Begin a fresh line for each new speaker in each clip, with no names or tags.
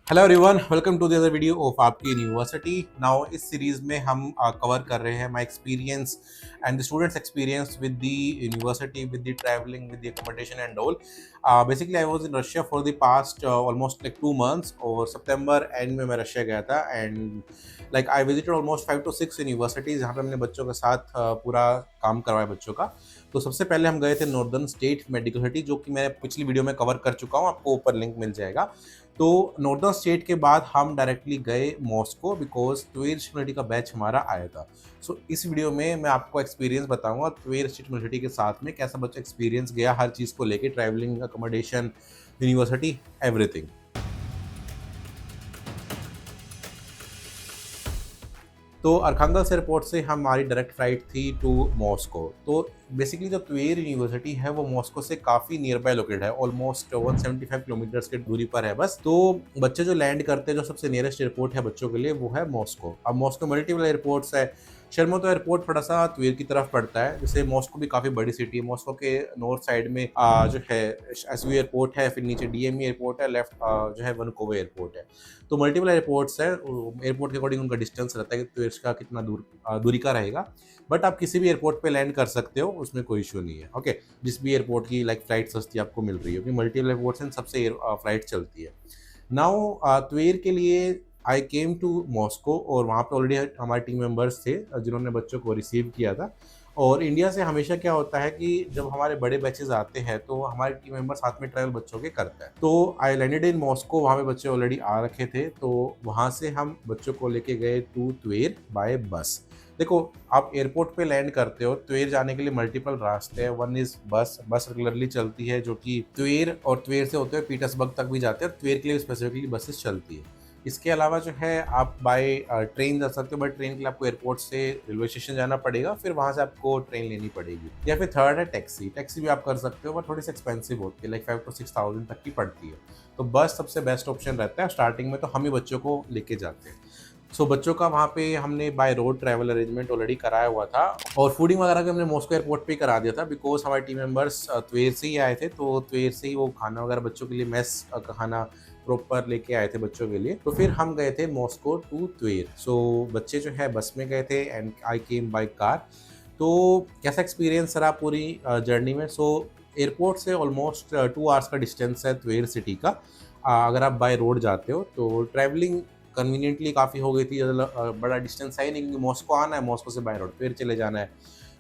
Hello everyone, welcome to the other video of आपकी university. Now इस series में हम कवर कर रहे हैं my experience and the students experience with the university, with the travelling, with the accommodation and all. Basically I was in Russia for the past almost like 2 months, और सितंबर and में मैं Russia गया था and like I visited almost 5 to 6 universities जहाँ पे हमने बच्चों के साथ पूरा काम करवाया बच्चों का। तो सबसे पहले हम गए थे नॉर्दर्न स्टेट मेडिकल सिटी, जो कि मैं पिछली वीडियो में कवर कर चुका हूँ, आपको ऊपर लिंक मिल जाएगा। तो नॉर्दर्न स्टेट के बाद हम डायरेक्टली गए मॉस्को, बिकॉज ट्वेर यूनिवर्सिटी का बैच हमारा आया था। सो इस वीडियो में मैं आपको एक्सपीरियंस बताऊंगा ट्वेर स्टेट यूनिवर्सिटी के साथ में कैसा बच्चा एक्सपीरियंस गया हर चीज़ को लेके, ट्रैवलिंग, अकोमोडेशन, यूनिवर्सिटी, एवरीथिंग। तो अरखांगल्स एयरपोर्ट से हमारी डायरेक्ट फ्लाइट थी टू मॉस्को। तो बेसिकली जो ट्वेर यूनिवर्सिटी है वो मॉस्को से काफ़ी नियर बाय लोकेटेड है, ऑलमोस्ट 175 किलोमीटर्स की दूरी पर है बस। तो बच्चे जो लैंड करते हैं, जो सबसे नियरेस्ट एयरपोर्ट है बच्चों के लिए, वो है मॉस्को। अब मॉस्को मल्टीपल एयरपोर्ट्स है। शर्मोतो एयरपोर्ट थोड़ा सा ट्वेर की तरफ पड़ता है, जैसे मॉस्को भी काफ़ी बड़ी सिटी है। मॉस्को के नॉर्थ साइड में जो है एसवी एयरपोर्ट है, फिर नीचे डीएमई एयरपोर्ट है, लेफ्ट जो है वनकोवे एयरपोर्ट है। तो मल्टीपल एयरपोर्ट्स है, एयरपोर्ट के अकॉर्डिंग उनका डिस्टेंस रहता है कि ट्वेर का कितना दूरी का रहेगा। बट आप किसी भी एयरपोर्ट पे लैंड कर सकते हो, उसमें कोई इशू नहीं है। ओके, जिस भी एयरपोर्ट की लाइक फ्लाइट सस्ती आपको मिल रही है, क्योंकि मल्टीपल एयरपोर्ट्स हैं, सबसे फ्लाइट चलती है। नाउ ट्वेर के लिए आई केम टू मॉस्को, और वहाँ पे ऑलरेडी हमारे टीम मेंबर्स थे जिन्होंने बच्चों को रिसीव किया था। और इंडिया से हमेशा क्या होता है कि जब हमारे बड़े बैचेस आते हैं तो हमारे टीम मेंबर साथ में ट्रैवल बच्चों के करते हैं। तो आई लैंडेड इन मॉस्को, वहाँ पे बच्चे ऑलरेडी आ रखे थे, तो वहाँ से हम बच्चों को लेके गए टू ट्वेर बाय बस। देखो, आप एयरपोर्ट पे लैंड करते हो, ट्वेर जाने के लिए मल्टीपल रास्ते हैं। वन इज बस रेगुलरली चलती है, जो कि ट्वेर और ट्वेर से होते हुए पीटर्सबर्ग तक भी जाते हैं। ट्वेर के लिए स्पेसिफिकली बसेस चलती है। इसके अलावा जो है आप बाय ट्रेन जा सकते हो, बट ट्रेन के लिए आपको एयरपोर्ट से रेलवे स्टेशन जाना पड़ेगा, फिर वहाँ से आपको ट्रेन लेनी पड़ेगी। या फिर थर्ड है टैक्सी। टैक्सी भी आप कर सकते हो, बट थोड़ी सी एक्सपेंसिव होती है, लाइक 5 to 6,000 तक की पड़ती है। तो बस सबसे बेस्ट ऑप्शन रहता है। स्टार्टिंग में तो हम ही बच्चों को लेके जाते हैं। सो बच्चों का वहाँ पे हमने by road travel arrangement already कराया हुआ था, और फूडिंग वगैरह का हमने मॉस्को एयरपोर्ट पे ही करा दिया था, बिकॉज हमारे टीम मेंबर्स ट्वेर से ही आए थे। तो ट्वेर से ही वो खाना वगैरह बच्चों के लिए मेस का खाना प्रॉपर लेके आए थे बच्चों के लिए। तो फिर हम गए थे मॉस्को टू ट्वेर। सो बच्चे जो है बस में गए थे and I came by car. तो कैसा एक्सपीरियंस रहा पूरी जर्नी में? सो एयरपोर्ट से ऑलमोस्ट 2 hours का डिस्टेंस है ट्वेर सिटी का। अगर आप बाय रोड जाते हो तो ट्रैवलिंग कन्वीनियंटली काफ़ी हो गई थी, ज़्यादा बड़ा डिस्टेंस है ही नहीं, क्योंकि मॉस्को आना है, मॉस्को से बाय रोड ट्वेर चले जाना है।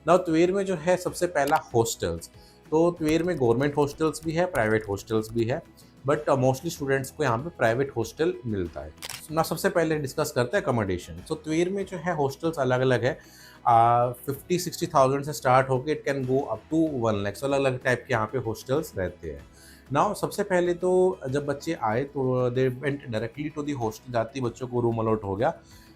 नाउ ट्वेर में जो है सबसे पहला हॉस्टल्स। तो ट्वेर में गवर्नमेंट हॉस्टल्स भी है, प्राइवेट हॉस्टल्स भी है, बट मोस्टली स्टूडेंट्स को यहाँ पे प्राइवेट हॉस्टल मिलता है ना। सबसे पहले डिस्कस करते हैं अकोमोडेशन। सो ट्वेर में जो है हॉस्टल्स अलग अलग है। 50-60,000 से स्टार्ट होकर it can go up to 1 lakh. अलग अलग टाइप के यहाँ पे हॉस्टल्स रहते हैं। नाउ सबसे पहले तो जब बच्चे आए तो they went directly to the hostel, जाती बच्चों को रूम अलॉट हो गया।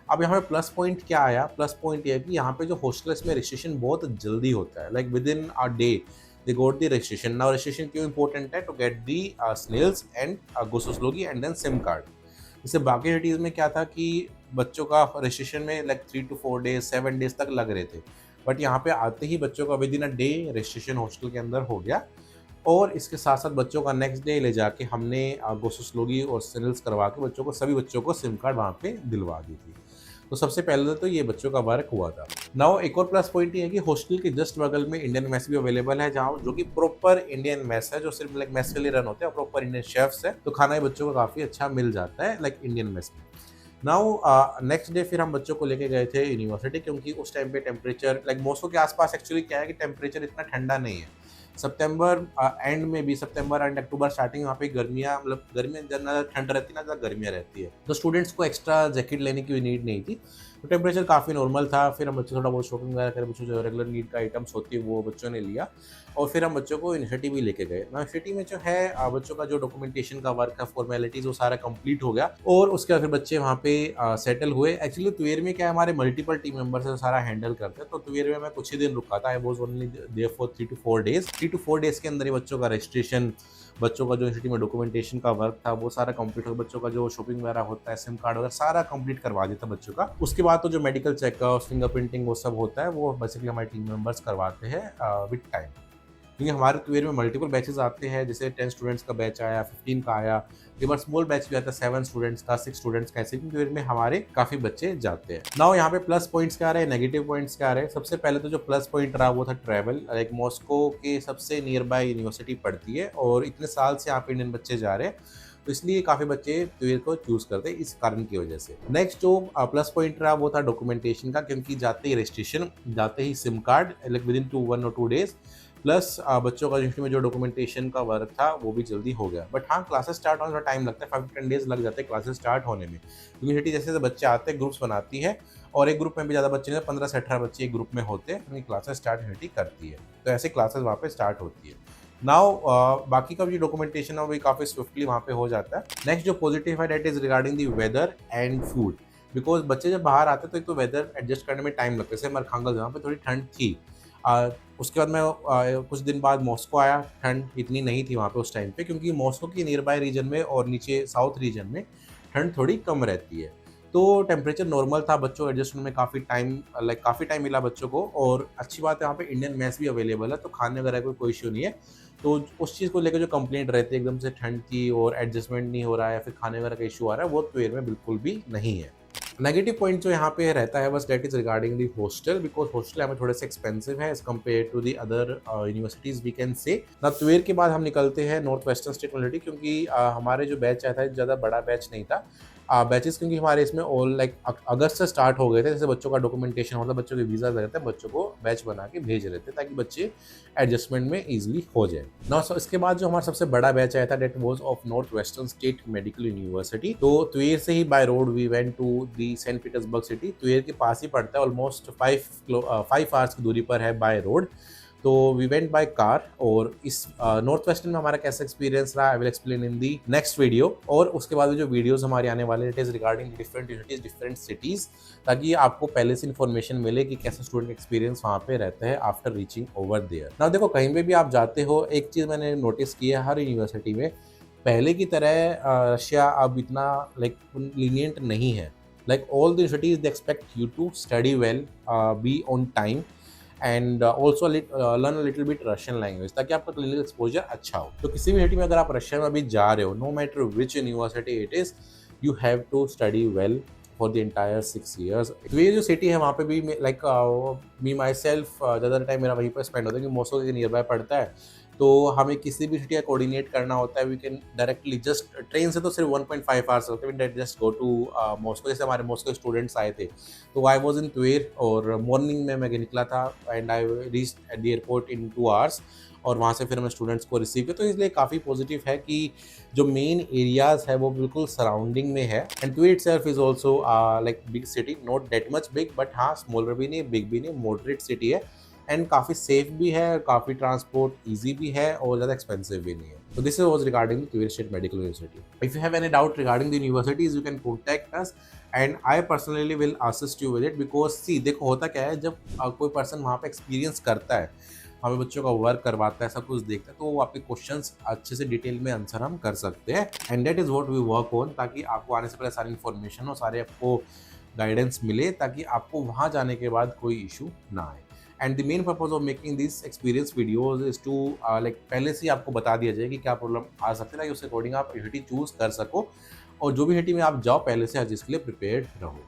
अब यहाँ पे प्लस पॉइंट क्या आया? प्लस पॉइंट ये है कि यहाँ पे जो हॉस्टल है इसमें रजिस्ट्रेशन बहुत जल्दी होता है, like with in a day they got the registration. Now registration क्यों important है? To get the snails and गोसोस्लोगी एंड देन सिम कार्ड। जैसे बाकी सिटीज़ में क्या था कि बच्चों का रजिस्ट्रेशन में लाइक 3 to 4 days 7 days तक लग रहे थे, बट यहाँ पे आते ही बच्चों का with in a day registration hostel के अंदर हो गया। और इसके साथ साथ बच्चों का नेक्स्ट डे ले जाके हमने गोसोस्लोगी और सिनल्स करवा के बच्चों को, सभी बच्चों को सिम कार्ड वहाँ पे दिलवा दी थी। तो सबसे पहले तो ये बच्चों का वर्क हुआ था। नाउ एक और प्लस पॉइंट ये है कि हॉस्टल के जस्ट बगल में इंडियन मेस भी अवेलेबल है, जहाँ जो कि प्रॉपर इंडियन मेस है, जो सिर्फ लाइक मेस के लिए रन होते हैं, प्रॉपर इंडियन शेफ्स है, तो खाना ही बच्चों को काफ़ी अच्छा मिल जाता है लाइक इंडियन मेस में। नाउ नेक्स्ट डे फिर हम बच्चों को लेके गए थे यूनिवर्सिटी, क्योंकि उस टाइम पे टेम्परेचर लाइक मॉस्को के आसपास एक्चुअली क्या है कि टेम्परेचर इतना ठंडा नहीं है। सितंबर एंड में भी, सितंबर एंड अक्टूबर स्टार्टिंग वहाँ पे गर्मियाँ, मतलब गर्मियाँ ज़्यादा ठंड रहती है ना, ज़्यादा गर्मियाँ रहती है, तो स्टूडेंट्स को एक्स्ट्रा जैकेट लेने की नीड नहीं थी। तो टेम्परेचर काफ़ी नॉर्मल था। फिर हम बच्चे थोड़ा बहुत शॉपिंग वगैरह करें, बच्चों जो रेगुलर नीड का आइटम्स होती है वो बच्चों ने लिया, और फिर हम बच्चों को यूनिवर्सिटी भी लेके गए। यूनिवर्सिटी में जो है बच्चों का जो डॉक्यूमेंटेशन का वर्क है, फॉर्मेलिटीज, वो सारा कंप्लीट हो गया, और उसके बाद फिर बच्चे वहाँ पे सेटल हुए। एक्चुअली ट्वेर में क्या है, हमारे मल्टीपल टीम मेंबर्स है सारा हैंडल करते हैं। तो ट्वेर में मैं कुछ ही दिन रुका था, I was only there for 3 to 4 days। 3 to 4 days के अंदर ही बच्चों का रजिस्ट्रेशन, बच्चों का जो यूनिवर्सिटी में डॉक्यूमेंटेशन का वर्क था वो सारा कंप्लीट हो, बच्चों का जो शॉपिंग वगैरह होता है, सिम कार्ड वगैरह सारा कंप्लीट करवा दिया था बच्चों का। उसके बाद तो जो मेडिकल चेकअप, फिंगरप्रिंटिंग, वो सब होता है, वो बेसिकली हमारे टीम मेंबर्स करवाते हैं विद टाइम। क्योंकि हमारे ट्वेयर में मल्टीपल बैचेस आते हैं, जैसे 10 स्टूडेंट्स का बैच आया, 15 का आया, कई बार स्मॉल बैच भी आता है 7 स्टूडेंट्स का, 6 स्टूडेंट्स का, ऐसे भी ट्वेयर में हमारे काफ़ी बच्चे जाते हैं। नाउ यहाँ पे प्लस पॉइंट्स क्या आ रहे हैं, नेगेटिव पॉइंट्स क्या आ रहे हैं। सबसे पहले तो जो प्लस पॉइंट रहा वो था ट्रैवल। लाइक मॉस्को के सबसे नियर बाय यूनिवर्सिटी पड़ती है और इतने साल से यहाँ पे इंडियन बच्चे जा रहे हैं, तो इसलिए काफ़ी बच्चे ट्वेयर को चूज़ करते हैं इस कारण की वजह से। नेक्स्ट जो प्लस पॉइंट रहा वो था डॉक्यूमेंटेशन का, क्योंकि जाते ही रजिस्ट्रेशन, जाते ही sim card, like within 1 और 2 डेज, प्लस बच्चों का यूनिवर्सिटी में जो डॉक्यूमेंटेशन का वर्क था वो भी जल्दी हो गया। बट हाँ, क्लासेस स्टार्ट होने में टाइम लगता है, 5 to 10 डेज लग जाते हैं क्लासेस स्टार्ट होने में। यूनिवर्सिटी जैसे जैसे बच्चे आते हैं, ग्रुप्स बनाती है, और एक ग्रुप में भी ज़्यादा बच्चे नहीं, 15 से 18 बच्चे एक ग्रुप में होते हैं, अपनी क्लासेस स्टार्ट यूनिवर्सिटी करती है, तो ऐसे क्लासेस वहाँ पे स्टार्ट होती है। नाउ बाकी का जो डॉक्यूमेंटेशन है वो भी काफ़ी स्विफ्टली वहाँ पे हो जाता है। नेक्स्ट जो पॉजिटिव है that is regarding the weather and food, because बच्चे जब बाहर आते हैं तो एक तो वेदर एडजस्ट करने में टाइम लगता है। जैसे मरखांगल जहाँ पे थोड़ी ठंड थी, उसके बाद मैं कुछ दिन बाद मॉस्को आया, ठंड इतनी नहीं थी वहाँ पे उस टाइम पे, क्योंकि मॉस्को की नियर बाय रीजन में और नीचे साउथ रीजन में ठंड थोड़ी कम रहती है, तो टेम्परेचर नॉर्मल था। बच्चों एडजस्ट होने में काफ़ी टाइम मिला बच्चों को, और अच्छी बात है वहाँ पे इंडियन मेस भी अवेलेबल है, तो खाने वगैरह का कोई इशू नहीं है। तो उस चीज़ को लेकर जो कंप्लेंट रहती है एकदम से ठंड की और एडजस्टमेंट नहीं हो रहा है या फिर खाने वगैरह का इशू आ रहा है, वो ट्वेयर में बिल्कुल भी नहीं है। नेगेटिव पॉइंट जो यहाँ पे रहता है बस that is regarding the hostel, because hostel हमें थोड़े से एक्सपेंसिव है as compare to the other universities we can say. ना ट्वेयर के बाद हम निकलते हैं नॉर्थ वेस्टर्न स्टेट यूनिवर्सिटी, क्योंकि हमारे जो बैच आया था ज़्यादा बड़ा बैच नहीं था। बैचेस क्योंकि हमारे इसमें ऑल लाइक अगस्त से स्टार्ट हो गए थे, जैसे बच्चों का डॉक्यूमेंटेशन होता है, बच्चों के वीज़ा रहते हैं, बच्चों को बैच बना के भेज रहे थे ताकि बच्चे एडजस्टमेंट में ईजिली हो जाए ना। सो इसके बाद जो हमारा सबसे बड़ा बैच आया था that was of North Western State Medical University. तो ट्वेयर से ही by road we went to the Saint Petersburg city, Tver के पास ही पड़ता है, ऑलमोस्ट 5 आवर्स की दूरी पर है बाय रोड। तो वी वेंट बाय कार, और इस नॉर्थ वेस्टर्न में हमारा कैसा एक्सपीरियंस रहा I will explain in the next video. और उसके बाद जो वीडियोस हमारे आने वाले it is regarding different universities, different cities, ताकि आपको पहले से इन्फॉर्मेशन मिले कि कैसा स्टूडेंट एक्सपीरियंस वहाँ पे रहता है आफ्टर रीचिंग ओवर देयर। ना देखो, कहीं पे भी आप जाते हो, एक चीज़ मैंने नोटिस की है हर यूनिवर्सिटी में, पहले की तरह रशिया अब इतना लाइक लीनियंट नहीं है। Like all the universities they expect you to study well, be on time, and also learn a little bit Russian language, ताकि आपका क्लिनिकल एक्सपोजर अच्छा हो। तो किसी भी सिटी में अगर आप रशिया में अभी जा रहे हो, no matter which university it is, you have to study well for the entire 6 years। तो ये जो सिटी है वहाँ पे भी लाइक मी माई सेल्फ ज़्यादा टाइम मेरा वहीं पर स्पेंड होता है, क्योंकि मॉस्को के नियर बाय पड़ता है, तो हमें किसी भी सिटी का कोऑर्डिनेट करना होता है, we can directly just train से तो सिर्फ 1.5 आवर्स लगते हैं, we just go to Moscow. जैसे हमारे मॉस्को स्टूडेंट्स आए थे, तो आई वॉज इन ट्वेयर, और मॉर्निंग में मैं निकला था and I reach at the airport in 2 hours, और वहाँ से फिर हमें स्टूडेंट्स को रिसीव किया। तो इसलिए काफ़ी पॉजिटिव है कि जो मेन एरियाज़ है वो बिल्कुल सराउंडिंग में है। And Tver itself is also like big city, not that much big, but हाँ स्मॉलर भी नहीं, बिग भी नहीं, मॉडरेट सिटी है, एंड काफ़ी सेफ भी है, काफ़ी ट्रांसपोर्ट ईजी भी है, और ज़्यादा एक्सपेंसिव भी नहीं है। So this was regarding Tver State Medical University. If you have any doubt regarding the universities, you can contact us, and I personally will assist you with it, because see देखो होता क्या है, जब कोई person वहाँ पे experience करता है, वहाँ पे बच्चों का वर्क करवाता है, सब कुछ देखता है, तो वो आपके क्वेश्चंस अच्छे से डिटेल में आंसर हम कर सकते हैं, and that is what we work on, ताकि आपको आने से पहले सारी इन्फॉर्मेशन और सारे आपको गाइडेंस मिले, ताकि आपको वहाँ जाने के बाद कोई इशू ना आए। And the main purpose of making this experience videos is to like पहले से ही आपको बता दिया जाए कि क्या प्रॉब्लम आ सकती है, ताकि उसके अकॉर्डिंग आप यूनिवर्सिटी चूज़ कर सको, और जो भी यूनिवर्सिटी में आप जाओ पहले से हर चीज़ के लिए प्रिपेयर्ड रहो।